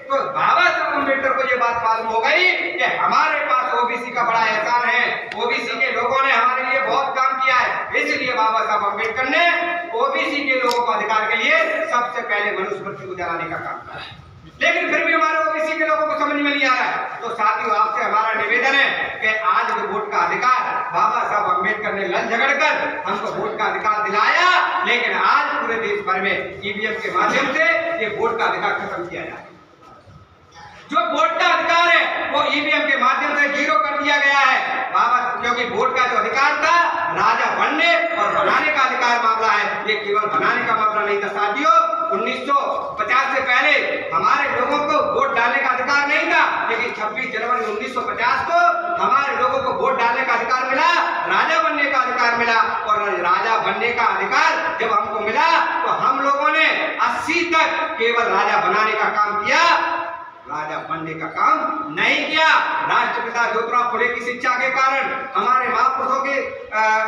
तो बाबा साहब अम्बेडकर को ये बात मालूम हो गई कि हमारे पास ओबीसी का बड़ा एहसान है, ओबीसी के लोगों ने हमारे लिए बहुत काम किया है, इसलिए बाबा साहब अम्बेडकर ने ओबीसी के लोगों को अधिकार के लिए सबसे पहले मनुस्मृति को जलाने का काम किया। लेकिन फिर भी हमारे ओबीसी के लोगों को समझ में नहीं आ रहा है। तो साथियों, आपसे हमारा निवेदन है कि आज जो वोट का अधिकार बाबा साहब अम्बेडकर ने लड़ झगड़ कर हमको वोट का अधिकार दिलाया, लेकिन आज पूरे देश भर में ईवीएम के माध्यम से ये वोट का अधिकार खत्म किया जाए। जो वोट का अधिकार है वो ईवीएम के माध्यम से जीरो कर दिया गया है बाबा, क्योंकि वोट का जो अधिकार था राजा बनने और बनाने का अधिकार मामला है, ये केवल बनाने का मामला नहीं था साथियों। 1950 से पहले हमारे लोगों को वोट डालने का अधिकार नहीं था, लेकिन 26 जनवरी 1950 को हमारे लोगों को वोट डालने का अधिकार मिला, राजा बनने का अधिकार मिला। और राजा बनने का अधिकार जब हमको मिला तो हम लोगों ने 80 तक केवल राजा बनाने का काम किया, राजा बनने का काम नहीं किया। राष्ट्रपिता ज्योतिराव फुले की शिक्षा के कारण, हमारे महापुरुषों के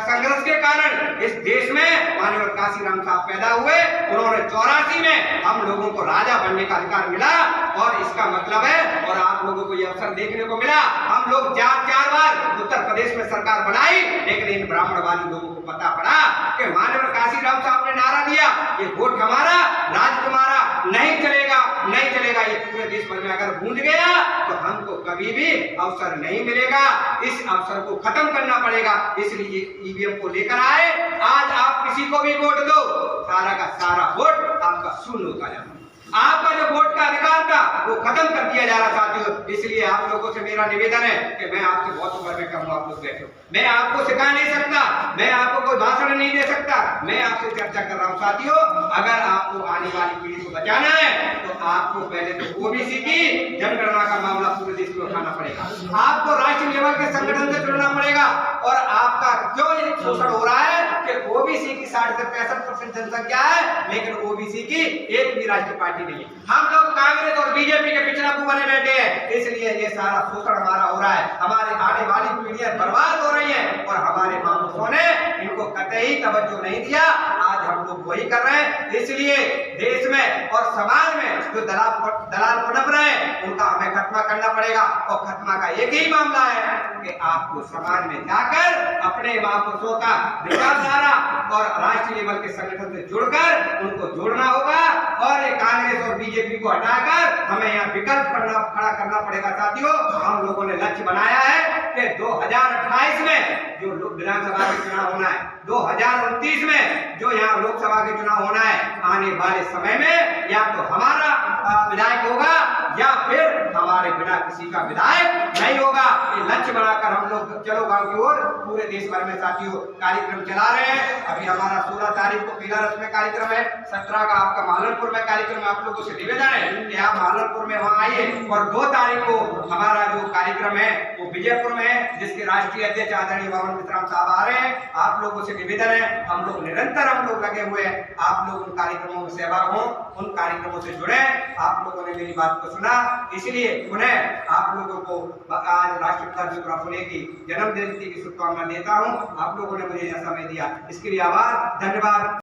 संघर्ष के कारण इस देश में माननीय काशीराम साहब पैदा हुए। उन्होंने 84 में हम लोगों को राजा बनने का अधिकार मिला, और इसका मतलब है, और आप लोगों को यह अवसर देखने को मिला, हम लोग 4 बार उत्तर प्रदेश में सरकार बनाई, लेकिन इन ब्राह्मणवादी लोगों को पता पड़ा कि माननीय काशीराम साहब ने नारा दिया, ये वोट हमारा, राज तुम्हारा, नहीं चलेगा, नहीं चलेगा। ये पूरे देश भर में अगर गूंज गया तो हमको कभी भी अवसर नहीं मिलेगा, इस अवसर को खत्म करना पड़ेगा। इसलिए ईवीएम को लेकर आए। आज आप किसी को भी वोट दो, सारा का सारा वोट आपका शून्य होता जाता है। आपका जो वोट का अधिकार था वो खत्म कर दिया जा रहा साथियों। इसलिए आप लोगों से मेरा निवेदन है कि मैं आपसे बहुत उम्र में कम हूं, आप लोग बैठो, मैं आपको सिखा नहीं सकता, मैं आपको कोई भाषण नहीं दे सकता, मैं आपसे चर्चा कर रहा हूं साथियों। अगर आपको आने वाली पीढ़ी को बचाना है तो आपको पहले तो ओबीसी की जनगणना का मामला पूरे देश में उठाना पड़ेगा, आपको राष्ट्रीय लेवल के संगठन से जुड़ना पड़ेगा। और आपका क्यों शोषण हो रहा है कि ओबीसी की 60 से 65% जनसंख्या है, लेकिन ओबीसी की एक भी राष्ट्रीय पार्टी नहीं है। हम लोग कांग्रेस और बीजेपी के पिछड़ाकू बने बैठे हैं, इसलिए ये सारा शोषण हमारा हो रहा है, हमारे आने वाली पीढ़ियां बर्बाद हो रही हैं, और हमारे महापुरुषों ने इनको कतई तवज्जो नहीं दिया। आज हम लोग वही कर रहे हैं। इसलिए देश में और समाज में जो दलाल पनप रहे हैं उनका हमें खत्मा करना पड़ेगा, और खत्मा का एक ही मामला है कि आपको समाज में जाकर अपने महापुरुषों का विचारधारा और राष्ट्रीय लेवल के संगठन से जुड़कर उनको जोड़ना होगा, और ये कांग्रेस और बीजेपी को हटाकर हमें यहाँ विकल्प खड़ा करना पड़ेगा साथियों। हम लोगों ने लक्ष्य बनाया है कि 2028 में जो विधानसभा के चुनाव होना है, 2029 में जो यहाँ लोकसभा के चुनाव होना है, आने वाले समय में या तो हमारा विधायक होगा या फिर हमारे बिना किसी का विधायक नहीं होगा। ये लक्ष्य बनाकर हम लोग चलो गांव की ओर पूरे देश भर में साथियों कार्यक्रम चला रहे हैं। अभी हमारा 16 तारीख को पीलारस में कार्यक्रम है, 17 का आपका मालनपुर में कार्यक्रम। आप लोगों से निवेदन है कि आप मालनपुर में वहां आइए, और 2 तारीख को हमारा जो कार्यक्रम है वो विजयपुर में है, जिसके राष्ट्रीय अध्यक्ष आदरणीय वामन मिश्राम साहब आ रहे हैं। आप लोगों से निवेदन है, हम लोग निरंतर लगे हुए हैं, आप लोग उन कार्यक्रमों में सहभाग हों, उन कार्यक्रमों से जुड़े। आप लोगों ने मेरी बात को सुना, इसलिए पुनः आप लोगों को आज राष्ट्रपिता ज्योतिराव फुले की जन्म जयंती की शुभकामना देता हूं। आप लोगों ने मुझे यह समय दिया, इसके लिए आभार, धन्यवाद।